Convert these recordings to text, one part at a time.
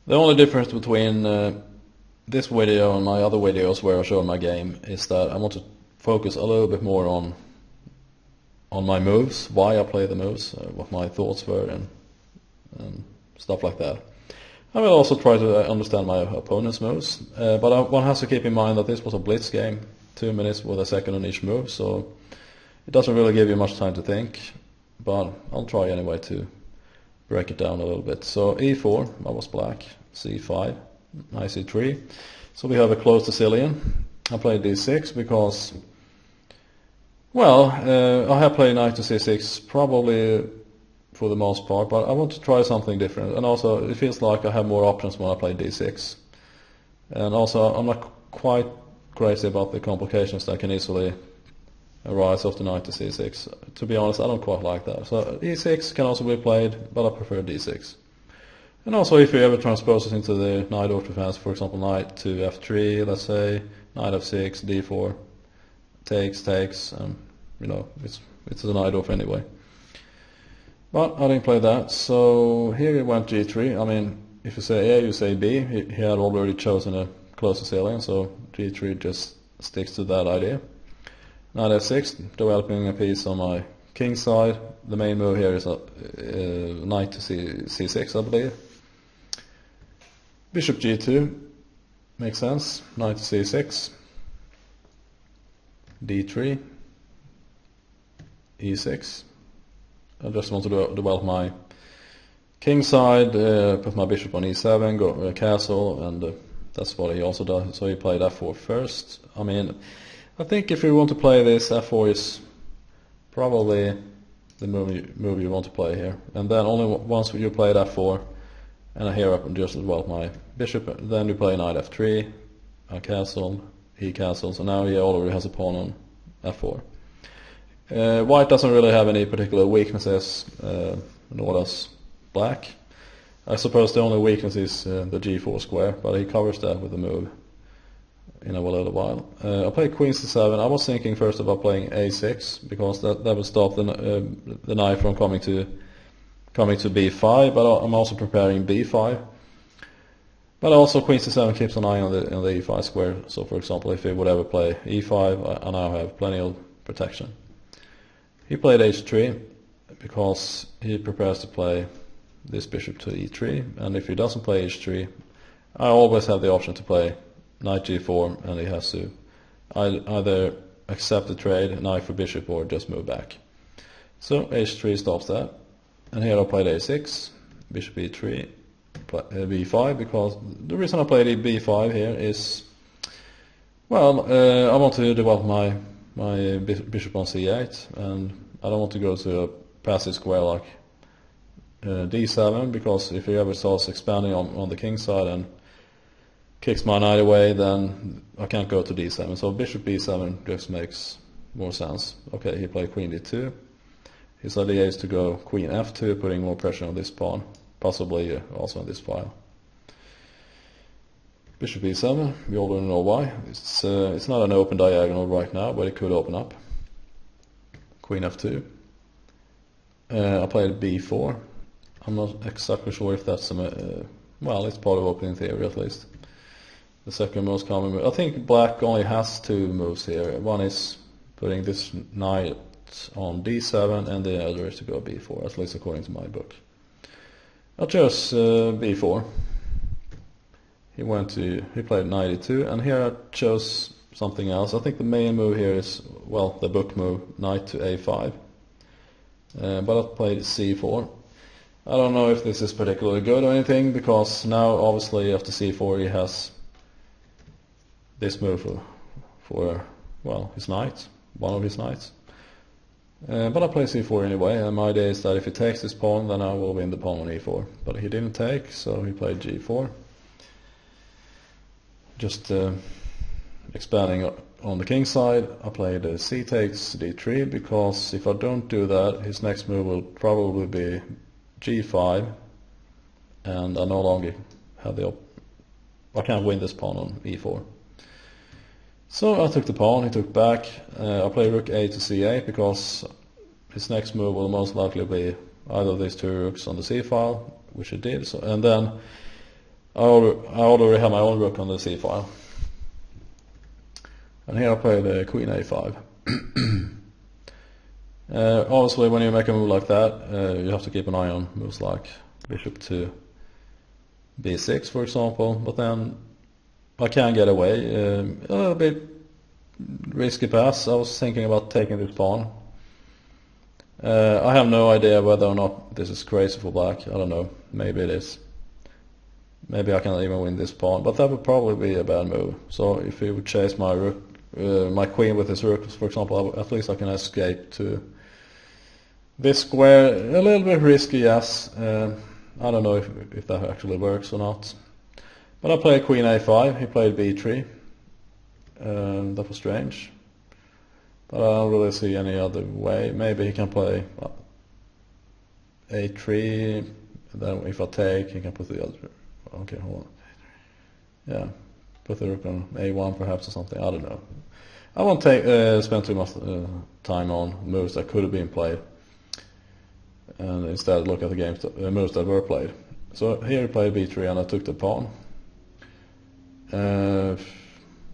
The only difference between this video and my other videos where I show my game is that I want to focus a little bit more on my moves, why I play the moves, what my thoughts were, and stuff like that. I will also try to understand my opponent's moves, but one has to keep in mind that this was a blitz game, 2 minutes with a second on each move, so it doesn't really give you much time to think, but I'll try anyway to break it down a little bit. So e4, I was black, c5, I c3, so we have a closed Sicilian. I played d6 because, well, I have played knight to c6 probably for the most part, but I want to try something different, and also it feels like I have more options when I play d6, and also I'm not quite crazy about the complications that can easily arise of the knight to c6. To be honest, I don't quite like that. So e6 can also be played, but I prefer d6. And also if you ever transpose it into the knight order defense, for example knight to f3, let's say, knight f6, d4, takes, and you know, it's a knight off anyway. But I didn't play that, so here he went g3. I mean, if you say A, you say B. He had already chosen a close Sicilian, so g3 just sticks to that idea. Knight f6, developing a piece on my king side. The main move here is a knight to c6, I believe. Bishop g2, makes sense. Knight to c6. d3. e6. I just want to develop my king side, put my bishop on e7, go castle, and that's what he also does. So he played f4 first. I mean, I think if you want to play this, f4 is probably the move you want to play here. And then only once you played f4, and here I just develop my bishop, then you play knight f3, a castle, he castles, and now he already has a pawn on f4. White doesn't really have any particular weaknesses, nor does black. I suppose the only weakness is the g4 square, but he covers that with the move in a little while. I played queen c7. I was thinking first about playing a6 because that will stop the knight from coming to b5. But I'm also preparing b5. But also queen c7 keeps an eye on the e5 square. So for example, if he would ever play e5, I now have plenty of protection. He played h3 because he prepares to play this bishop to e3. And if he doesn't play h3, I always have the option to play knight g4, and he has to either accept the trade, knight for bishop, or just move back. So h3 stops that. And here I played a6, bishop e3, b5, because the reason I played b5 here is, well, I want to develop my bishop on c8, and I don't want to go to a passive square like d7, because if he ever starts expanding on the king side and kicks my knight away, then I can't go to d7. So bishop b7 just makes more sense. Okay, he played queen d2. His idea is to go queen f2, putting more pressure on this pawn, possibly also on this file. Bishop e7, we already know why. It's not an open diagonal right now, but it could open up. Queen f2. I played b4. I'm not exactly sure if that's well, it's part of opening theory at least. The second most common move. I think black only has two moves here. One is putting this knight on d7, and the other is to go b4, at least according to my book. I chose b4. He played knight e2, and here I chose something else. I think the main move here is, well, the book move, knight to a5. But I played c4. I don't know if this is particularly good or anything, because now obviously after c4 he has this move for well, his knight, one of his knights. But I play c4 anyway, and my idea is that if he takes this pawn, then I will win the pawn on e4. But he didn't take, so he played g4. Just expanding on the king side, I played c takes d3, because if I don't do that, his next move will probably be g5, and I no longer have I can't win this pawn on e4. So I took the pawn, he took back. I played rook a to c8 because his next move will most likely be either of these two rooks on the c file, which it did. So, and then I already have my own rook on the c file. And here I play the queen a5. Obviously, when you make a move like that, you have to keep an eye on moves like bishop to b6, for example. But then I can get away. A little bit risky pass. I was thinking about taking this pawn. I have no idea whether or not this is crazy for black. I don't know. Maybe it is. Maybe I can even win this pawn, but that would probably be a bad move. So if he would chase my rook, my queen with his rook, for example, at least I can escape to this square. A little bit risky, yes. I don't know if that actually works or not. But I played queen a5. He played b3. That was strange. But I don't really see any other way. Maybe he can play a3. Then if I take, he can put the other. Okay, hold on. Yeah, put the rook on a1 perhaps or something. I don't know. I won't spend too much time on moves that could have been played, and instead look at the moves that were played. So here he played b3, and I took the pawn. Yeah,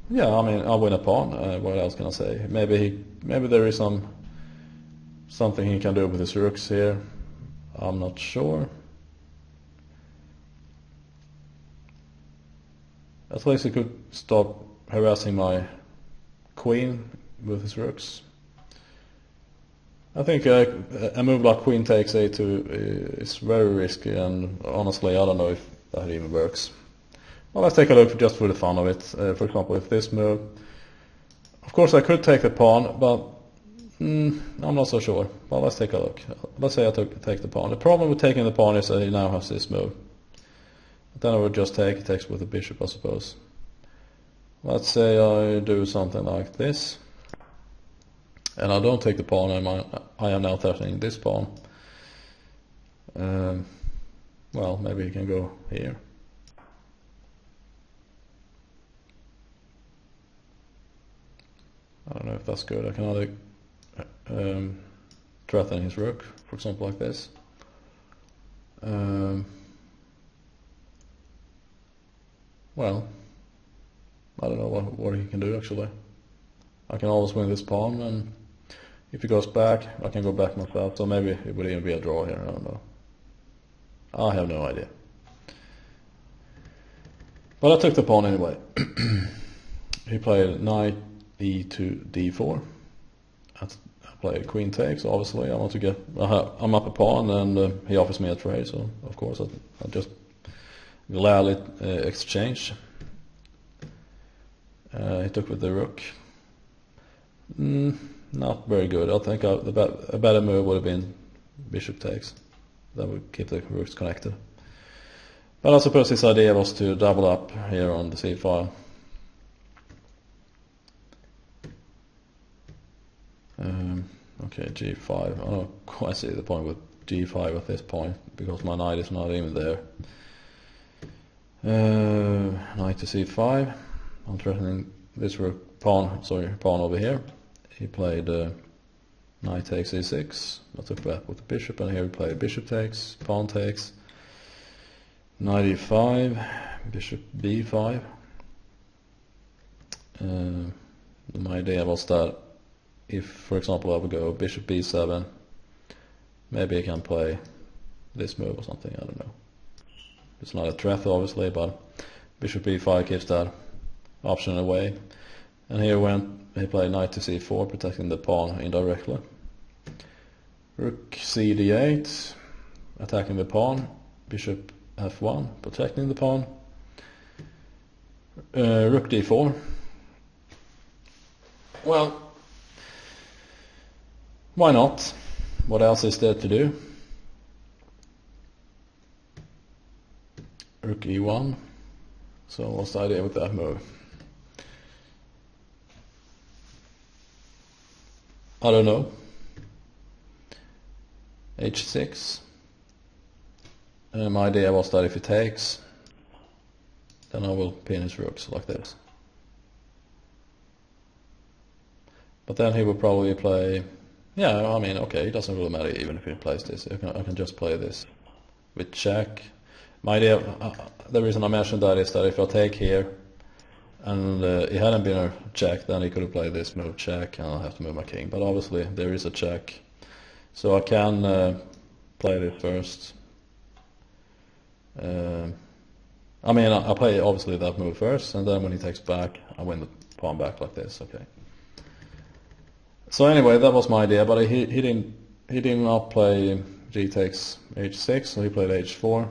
I mean, I'll win a pawn. What else can I say? Maybe there is something he can do with his rooks here. I'm not sure. At least he could stop harassing my queen with his rooks. I think a move like queen takes a2 is very risky, and honestly I don't know if that even works. Well, let's take a look just for the fun of it. For example, if this move, of course I could take the pawn, but I'm not so sure. Well, let's take a look. Let's say I take the pawn. The problem with taking the pawn is that he now has this move. Then I would just take, it takes with the bishop, I suppose. Let's say I do something like this, and I don't take the pawn, I am now threatening this pawn. Well, maybe he can go here. I don't know if that's good. I can either threaten his rook, for example, like this. Well, I don't know what he can do actually. I can always win this pawn, and if he goes back, I can go back myself. So maybe it would even be a draw here. I don't know. I have no idea. But I took the pawn anyway. He played knight e2 d4. I played queen takes. Obviously, I want to get. I'm up a pawn, and he offers me a trade. So of course, I just gladly exchange. He took with the rook. Not very good. I think a better move would have been bishop takes. That would keep the rooks connected. But I suppose his idea was to double up here on the c file. Okay, g5. I don't quite see the point with g5 at this point, because my knight is not even there. Knight to c5. I'm threatening this pawn over here. He played knight takes e6. I took that with the bishop, and here we played bishop takes, pawn takes, knight e5, bishop b5. My idea was that if, for example, I would go bishop b7, maybe I can play this move or something. I don't know. It's not a threat, obviously, but bishop b5 keeps that option away. And here he played knight to c4, protecting the pawn indirectly. Rook c d8, attacking the pawn. Bishop f1, protecting the pawn. Rook d4. Well, why not? What else is there to do? Rook e1. So what's the idea with that move? I don't know. h6. My idea was that if he takes, then I will pin his rooks like this. But then he will probably play. Yeah, I mean, okay, it doesn't really matter even if he plays this. I can just play this with check. my idea, the reason I mentioned that is that if I take here, and it hadn't been a check, then he could have played this move check, and I'll have to move my king. But obviously there is a check, so I can play this first. I mean, I play obviously that move first, and then when he takes back, I win the pawn back like this. Okay. So anyway, that was my idea, but he did not play g takes h6, so he played h4.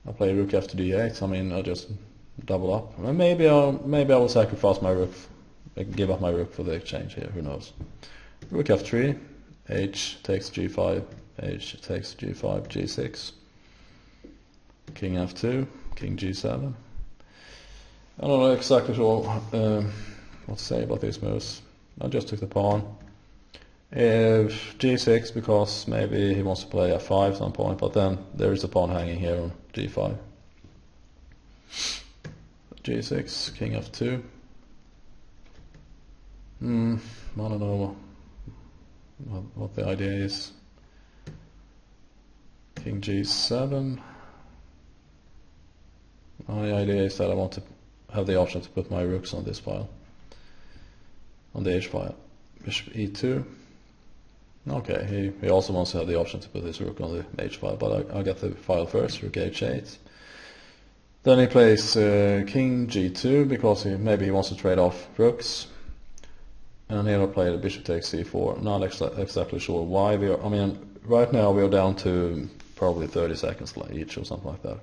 I play rook after d8. I mean, I just double up. And maybe I will sacrifice my rook, give up my rook for the exchange here. Who knows? Rook f3, h takes g5, h takes g5, g6. King f2, king g7. I don't know exactly sure what to say about these moves. I just took the pawn. If g6, because maybe he wants to play f5 at some point, but then there is a pawn hanging here on g5. g6, king f2. I don't know what the idea is. King g7. My idea is that I want to have the option to put my rooks on this file, on the h file. Bishop e2. Okay, he also wants to have the option to put his rook on the h file, but I'll get the file first, rook h8. Then he plays king g2, because maybe he wants to trade off rooks. And here I'll play the bishop takes c4. Not exactly sure why. I mean, right now we are down to probably 30 seconds each or something like that.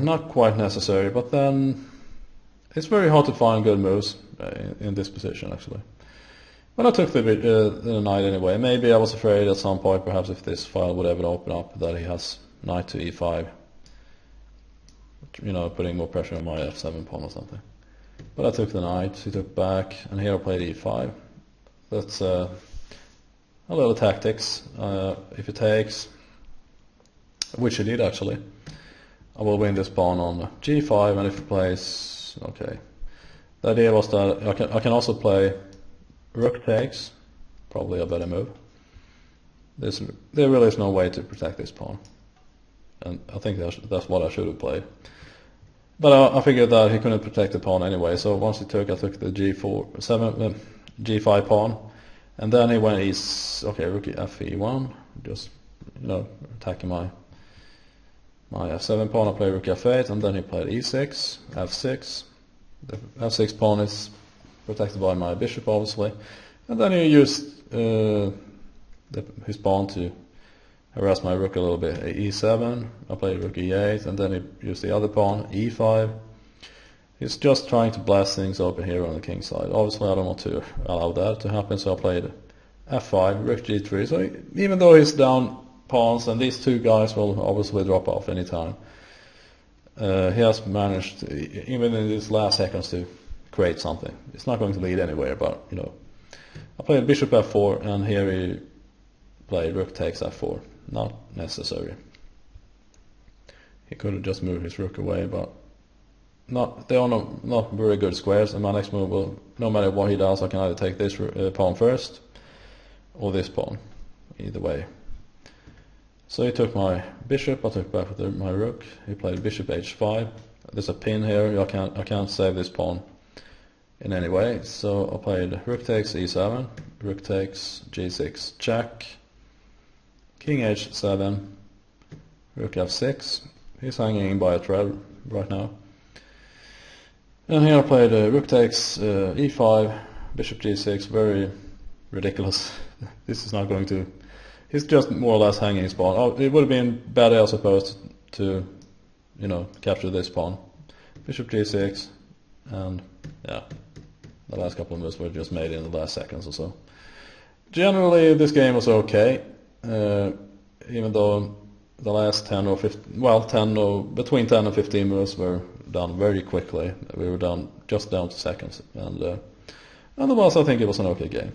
Not quite necessary, but then it's very hard to find good moves in this position actually. But I took the knight anyway. Maybe I was afraid at some point, perhaps if this file would ever open up, that he has knight to e5. You know, putting more pressure on my f7 pawn or something. But I took the knight, he took back, and here I played e5. That's a little tactics. If he takes, which he did actually, I will win this pawn on g5, and if he plays, okay. The idea was that I can also play rook takes, probably a better move. There really is no way to protect this pawn, and I think that's what I should have played. But I figured that he couldn't protect the pawn anyway, so once he took, I took the g5 pawn, and then he went okay, rook fe1, just, you know, attacking my f7 pawn. I played rook f8, and then he played e6, f6. The f6 pawn is protected by my bishop, obviously, and then he used his pawn to harass my rook a little bit. e7, I played rook e8, and then he used the other pawn, e5. He's just trying to blast things open here on the king side. Obviously I don't want to allow that to happen, so I played f5, rook g3. So even though he's down pawns, and these two guys will obviously drop off anytime, he has managed, even in these last seconds, to create something. It's not going to lead anywhere, but, you know. I played bishop f4, and here he played rook takes f4. Not necessary. He could have just moved his rook away, but they are not very good squares, and my next move will, no matter what he does, I can either take this pawn first, or this pawn, either way. So he took my bishop, I took back with my rook. He played bishop h5. There's a pin here, I can't save this pawn in any way, so I played rook takes e7, rook takes g6 check, king h7, rook f6. He's hanging by a thread right now. And here I played rook takes e5, bishop g6, very ridiculous. This is not going to... He's just more or less hanging his pawn. Oh, it would have been better, I suppose, to, you know, capture this pawn. Bishop g6, and yeah, the last couple of moves were just made in the last seconds or so. Generally, this game was okay. Even though the last 10 or 15, well, between 10 and 15 moves were done very quickly. We were just down to seconds, and otherwise I think it was an okay game.